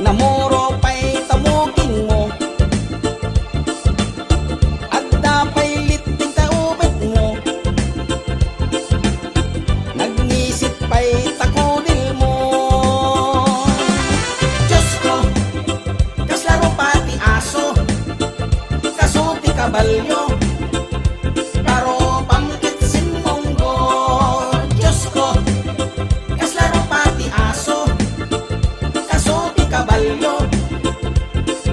namuro pa'y tamugin mo, at dapay liting taubit mo, nagnisip pa'y takudil mo. Diyos ko, kaslaro pati aso, kasuti kabalyo, paro pamkitsin monggo. Diyos ko, kaslaro pati aso, kasuti kabalyo,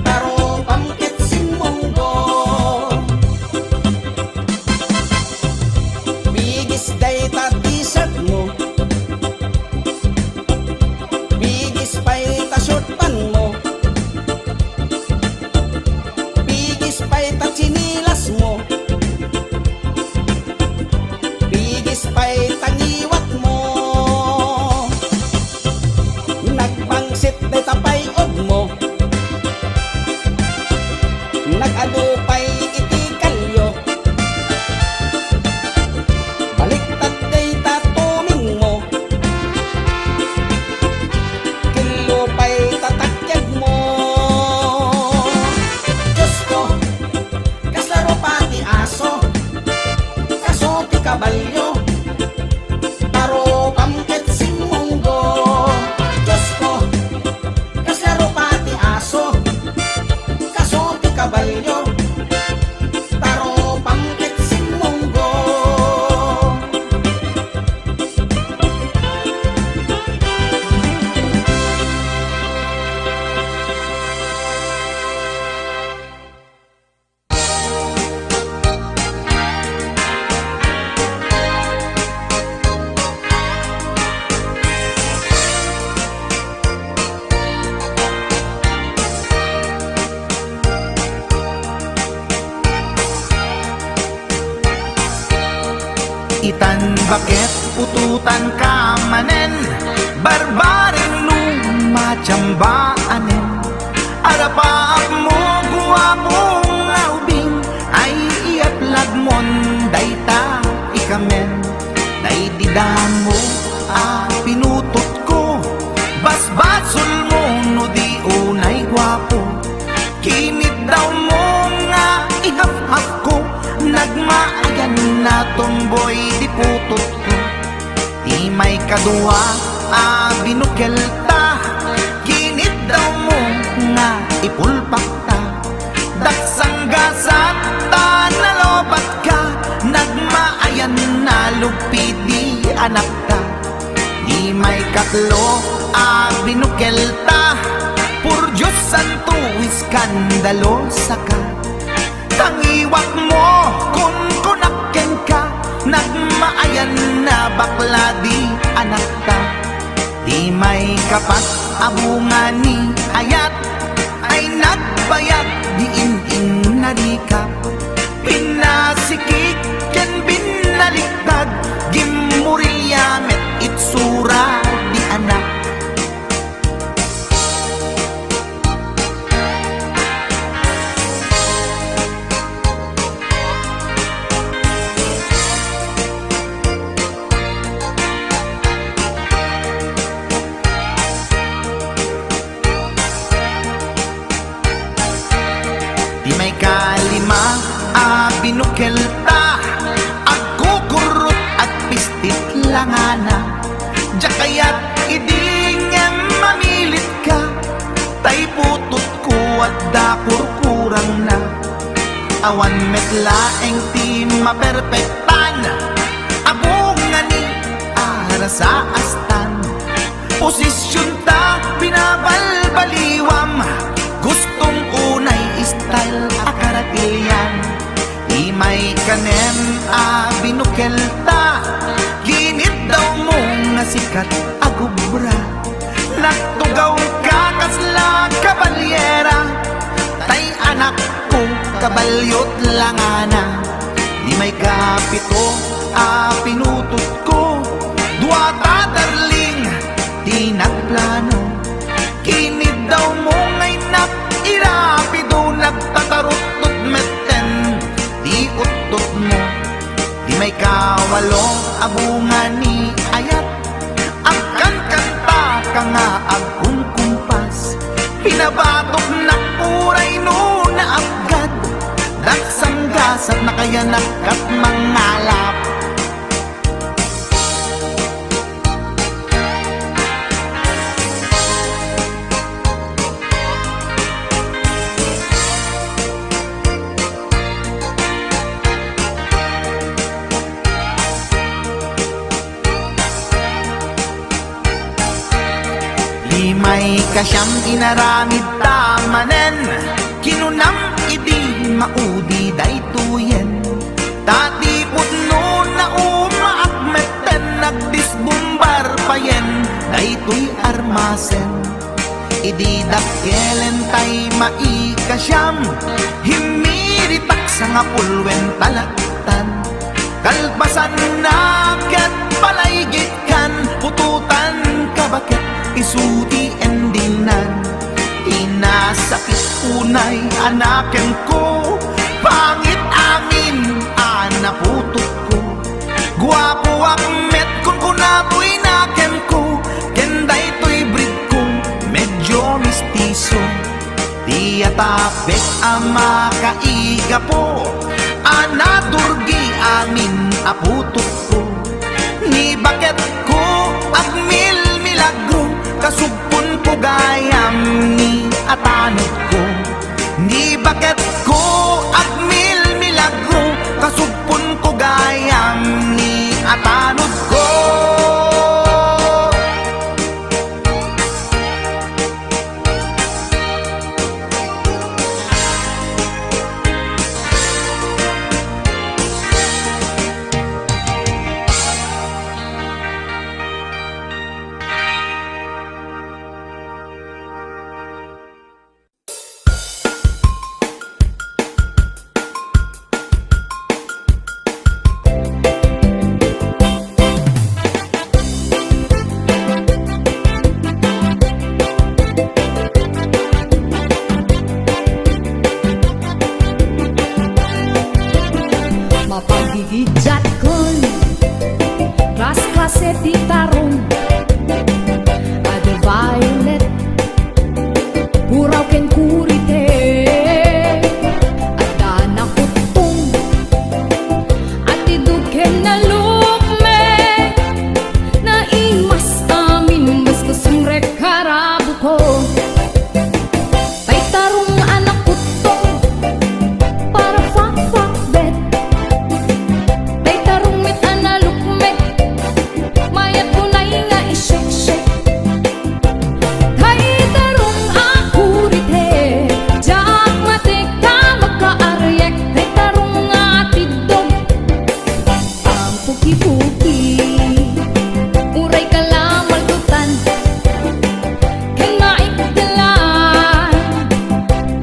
paro pamkitsin monggo. Bigis day ta t-shirt mo, bigis pa'y ta short pan mo, bigis pa'y ta chinilas mo, bigis pa'y tangiwat mo, nagpangsit day tapay og mo, nag-adupay itikalyo, baliktad day tatuming mo, kilo pa'y tatakyag mo. Diyos ko, kaslaro pati aso, kasuti kabalyo, paro pamkitsin monggo. Diyos ko, kaslaro pati aso, kasuti kabalyo, paro pamkitsin monggo. Itan bakit ututan ka manen, barbaring lumachambaanin, arapaap mo guwapong aubing, ay iatlag mon dayta ikamen, naitidaan mo pinutot ko, basbasul mo no di unay gwapo, kinit daw mo nga ihaf-haf ko, nagmaayan na tomboy di putot ko, di may kaduha binukel ta, kinit daw mo nga ipulpak ta, daksang gasat ta nalobat ka, nagmaayan na lupid di anak ta, di may katlo binukel ta, pur Diyos santo iskandalosa ka, tangiwak mo kung kunakken ka, nagmaayan na bakla di anak ta, di may kapat abungan ni ayat, ay nagbayag di in narikap, pinasikik ken binaliktad, gimurilyamet itsura di anak. Di may kalima binukel ta, agkukurot at pistit langana, jakayat idingem mamilit ka, tay putot ko at dakurkurang na, awan metlaeng ti maperpektan, abungan ni ara sa astan, posisyon ta binabalbaliwam, gustong unay style akaratilyan, di may kanem binukel ta, ginit daw mo nga sikat agubra, nagtugaw ka kasla kabalyera, tay anak ko kabalyot langana, di may kapito pinutot ko, duwata darling di nagplano, kinid daw mo ngay irapido, nagtatarot-tot meten di utot mo, di may kawalong abungan ni ayat, agkan kanta ka nga agkung kumpas, Pinabatok na puray no na agad, daksang gasat na kaya nakat mangalap. Limay kasyang inaramid tamanen, kinunam idi maudi daytoyen. Tatipot no na umaakmeten, nagdisbumbar payen daytoy armasen. Idi dakkelen tay maikasyam, himiritak sa nga pulwen talaktan. Kalpasan na ket palaygit kan, pututan kabakit isuti endinan. Inasakit unay anaken ko, pangit amin anaputok ko. Guwapo akmet kung kunato'y naken ko, kenday to'y breed ko medyo mistiso. Di atapek ama kaiga po, anadurgi amin aputok ko. Ni bakit ko agmil milagro, kasugpon po gayam ni atanod ko. Ni bakit ko agmil milagro, kasugpon ko gayam ni atanod ko. Mapagigidjat kon klas-klase di tarong, ada violet puraw ken kurite, ada nakutong at idug ken nalukme, na imas amin mas kusumrek karabu ko. Tay tarong anak kutong para fak-fak bet, tay tarong mit analukme, mayat kunay nga isyek-syek. Tay tarong akurite, jak matik ka magkaaryek. Tay tarong nga atidog, ang puki-puki, uray ka lamal tutan, ken maikdalan.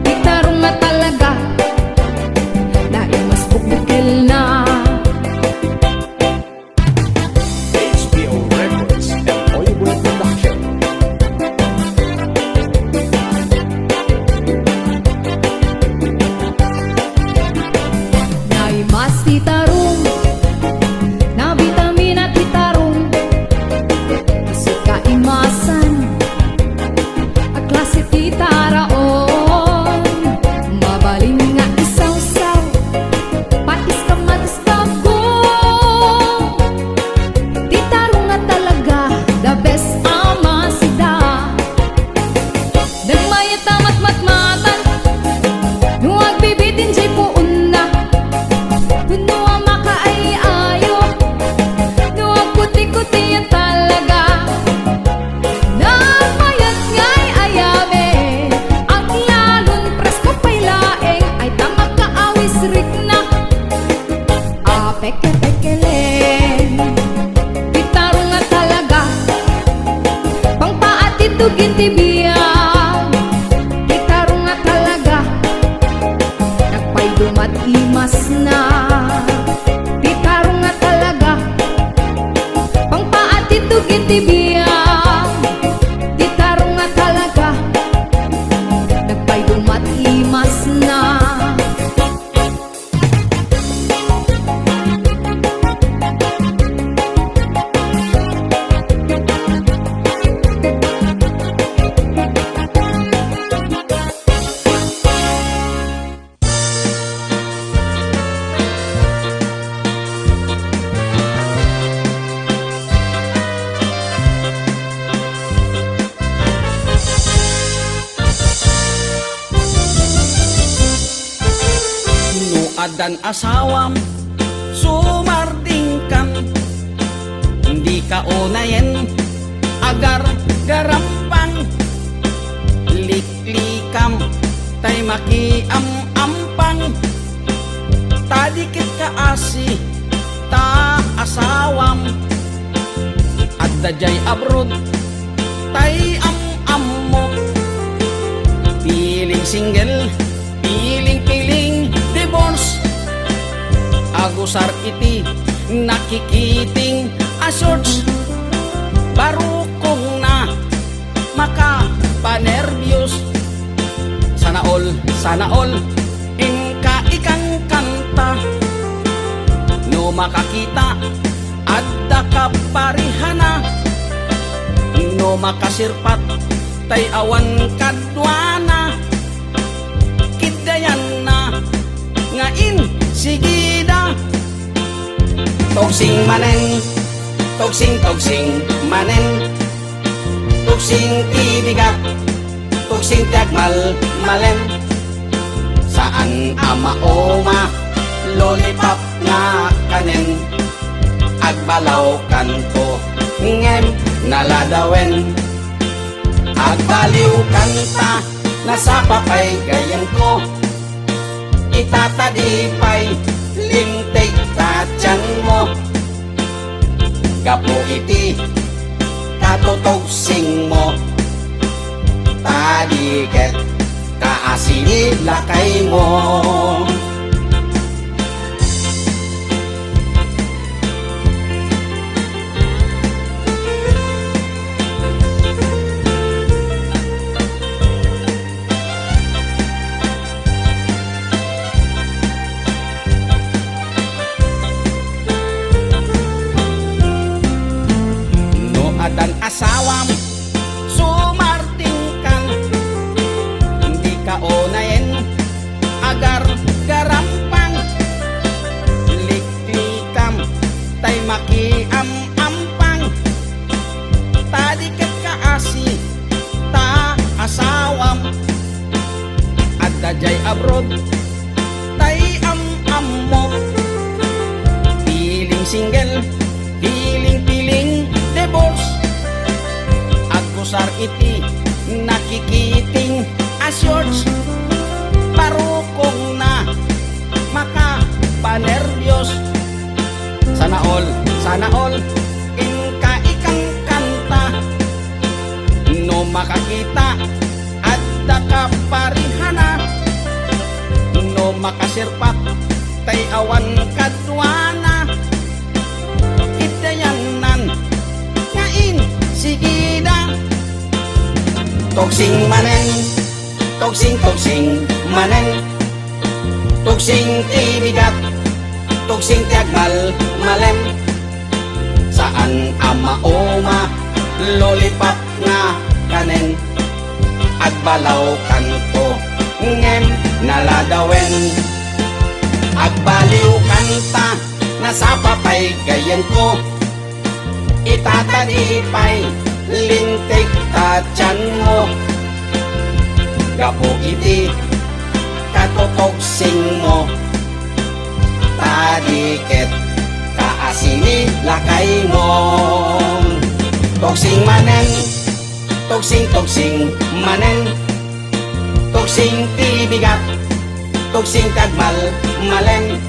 Tay tarong nga talaga, na imas bukbukil na. HBO Records and Oyuboy Production. Naimas titarong, na vitamina titarong, isip ka imasan, at klase titaraon. Mabaling nga isaw-saw, patis ka matisbago. Titarong nga talaga, the best ama sida. Nagmayat tamat matmatan, nuwag bibitin jay puun na. Kuno ang makaayayo, nuwag kuti-kuti yan talaga. Nagmayat nga'y ayame, ang lalon presko pa'y laeng, ay tamag kaawis rik na. Peke-pekelen, titarong nga talaga, pangpaatitugin tibiyang. Titarong nga talaga, nagpaydumat imas na. Titarong nga talaga, pangpaatitugin tibiyang. Titarong nga talaga, nagpaydumat imas na. adan asawam sumarding kan, hindi ka unayen agar garampang, liklikam tay makiam-ampang, tadikit ka asi ta asawam, at dajay abroad tay am-ammo, piling single piling divorce, agusar iti nakikiting asorts, barukong na makapanervyos, sana all ingka ikang kanta, no makakita adda ka parihana, no makasirpat tay awan kadwana, kidayan na ngain sigida, togsing manen togsing manen, togsing tibigat togsing tagmal malen, saan ama oma lollipop nga kanen, agbalaw kanto ngem naladawen, agbaliw kanta nasa papay gayan ko, itatadipay lintik tatyan mo, gapo iti katotogsing mo, tadiket kaasini lakay mo. Dan asawam sumarding kan, hindi ka unayen agar garampang, liklikam tay makiam-ampang, tadiket ka asi ta asawam, at dajay abroad tay am-ammo, piling single piling divorce, agusar iti nakikiting asyorts, parukong na makapanervyos, sana all ingka ikang kanta, no makakita adda ka parihana, no makasirpak tay awan kadwana, kidayanan ngain sigida, togsing manen togsing manen, togsing tibigat togsing tiagmal malen, saan ama oma lollipop nga kanen, agbalaw kanto ngem naladawen, agbaliw kanta nasa papay gayan ko, itatadipay lintik tatyan mo, gapo iti katotogsing mo, tadiket kaasini lakay mo, togsing manen togsing manen, togsing tibigat togsing tagmal malen,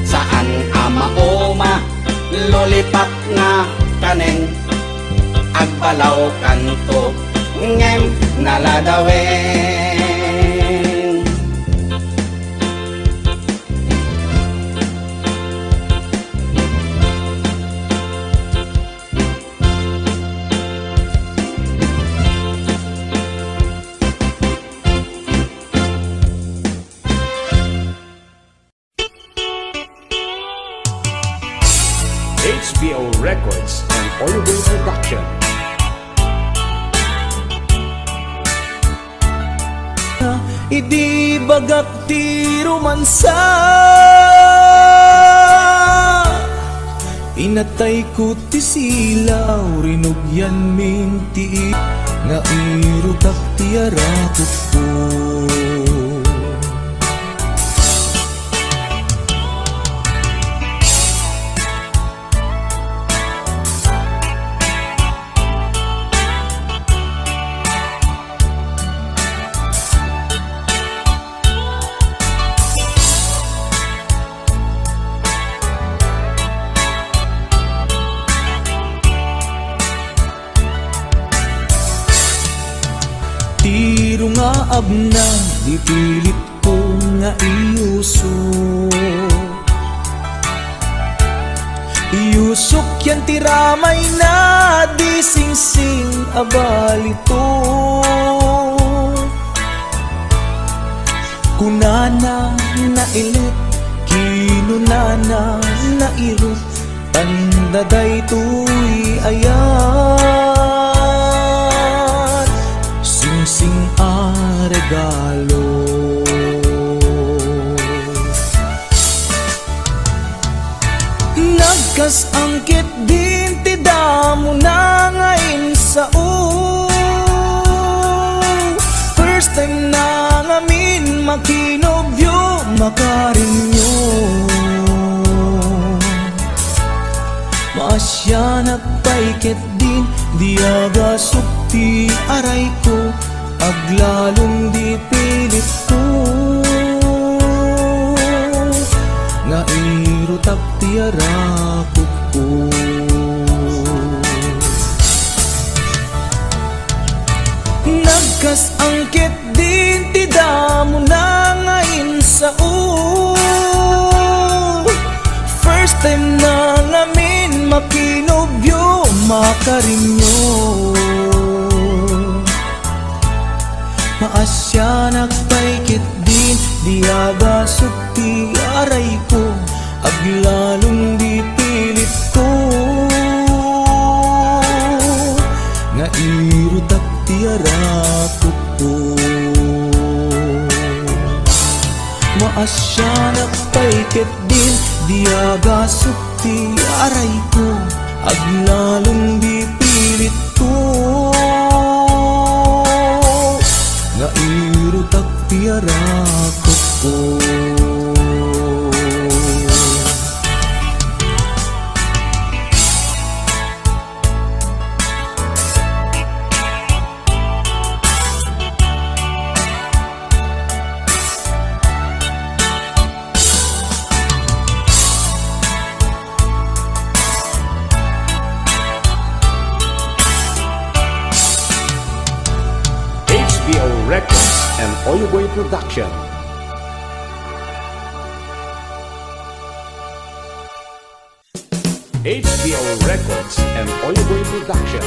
saan ama oma lollipop nga kanen, agbalaw kanto ngem naladawen. HBO Records and Audible Production. Idi bagak ti romansa, inatay ko ti silaw, rinugyan minti nga irutak ti arakot ko. tiro nga abna, di pilit ko nga iuso. Iusok yan tiramay na, di sing-sing abalito. Kunana na ilit, kinunana na irot, tandaday tuy ayan, sing-sing a regalo. Nagkas angkit din ti damo na ngayon sa first time na ngamin makinobyo makarinyo. Maasya nagpaikit din di aga sukti aray ko, aglalong di pilit ko nga irutak ti arakot ko. Nagkas angkit din ti damo na ngayon sa first time na ngamin makinobyo makarinyo. Maasya nagpaikit din di aga sukti aray ko, aglalong di pilit ko nga irutak ti arakot ko. Maasya nagpaikit din di aga sukti aray ko, aglalong di pilit ko nga irutak ti arakot ko. HBO Records and Oyoboy Production. HBO Records and Oyoboy Production.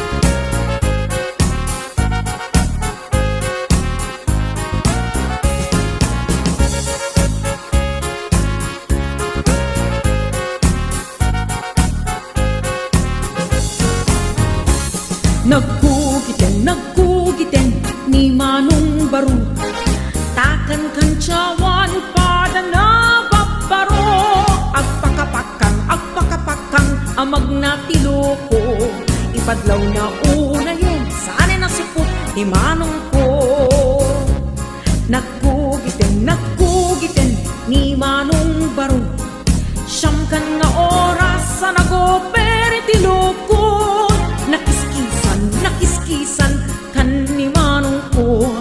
Nagkugiten ni Manong Baro, takan kancawan pada na babaro. Agpakapakang amag na tiloko, ipadlaw na una yun, sana nasipot ni Manong ko. Nagkugiten ni Manong Baro, siyam kan nga oras sa nagopere tiloko. Nakiskisan kan ni Manong ko,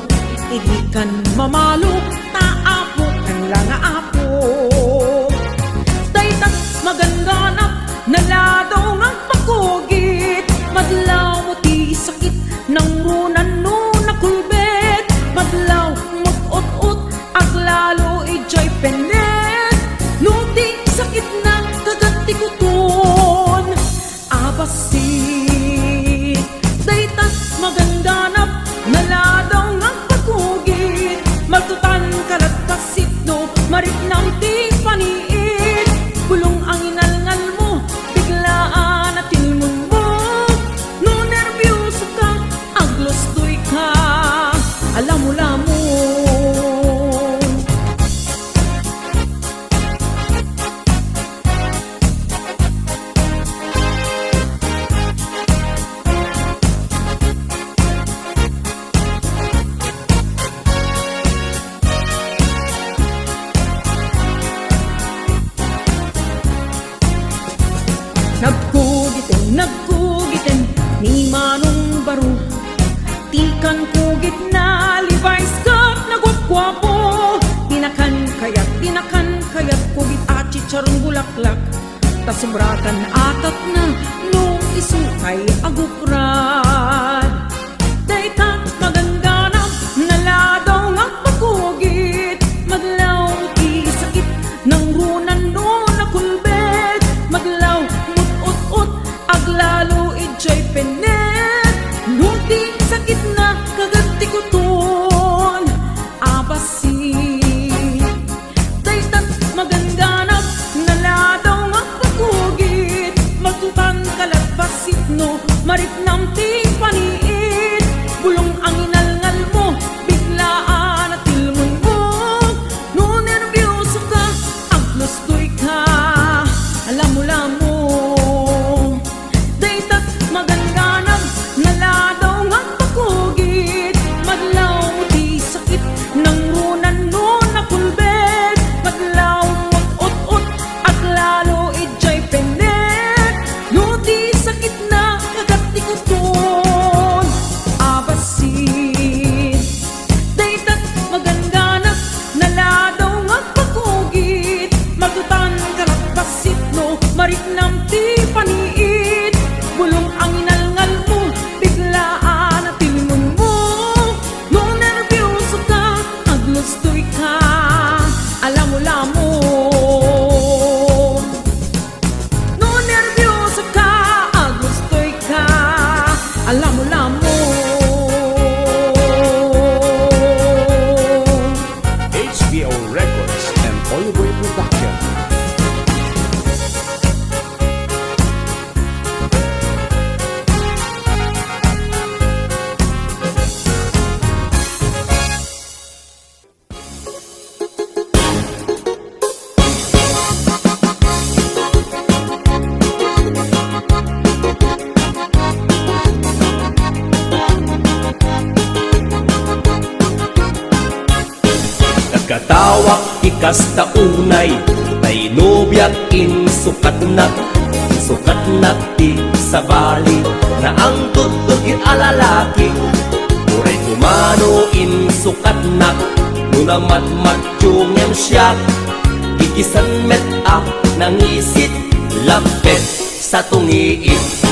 hindi kan mamalo, taapo kan lang apo. Daytat maganganap, naladaw ng pagkugit, madlaw mo ti sakit ng runan no nakulbet, madlaw mot-ot-ot, aglalo ijay penet, nuting sakit ng kagatikuton, abasin. Daytat maganganap, naladaw ng pagkugit, maltutan kalat kasit no, marit ng ting paniit. Kulong ang inalngal mo, biglaan at tinulmon mo, no nervyoso ka, aglostoy ka, alam mo lamon. Nagkugiten ni Manong Baro, tikan kugit na Levi's cup na gwap-gwapo. Tinakan kayat kugit at chicharong bulaklak, tasumrakan atat na nung isukay agukran. Daytat maganganap, kasta unay tay nobyak in sukat na ti sa bali na ang tutog alalaki uray kumano in sukat na nuna matmatchung em siya gigisan met nang isit lapet sa tungiit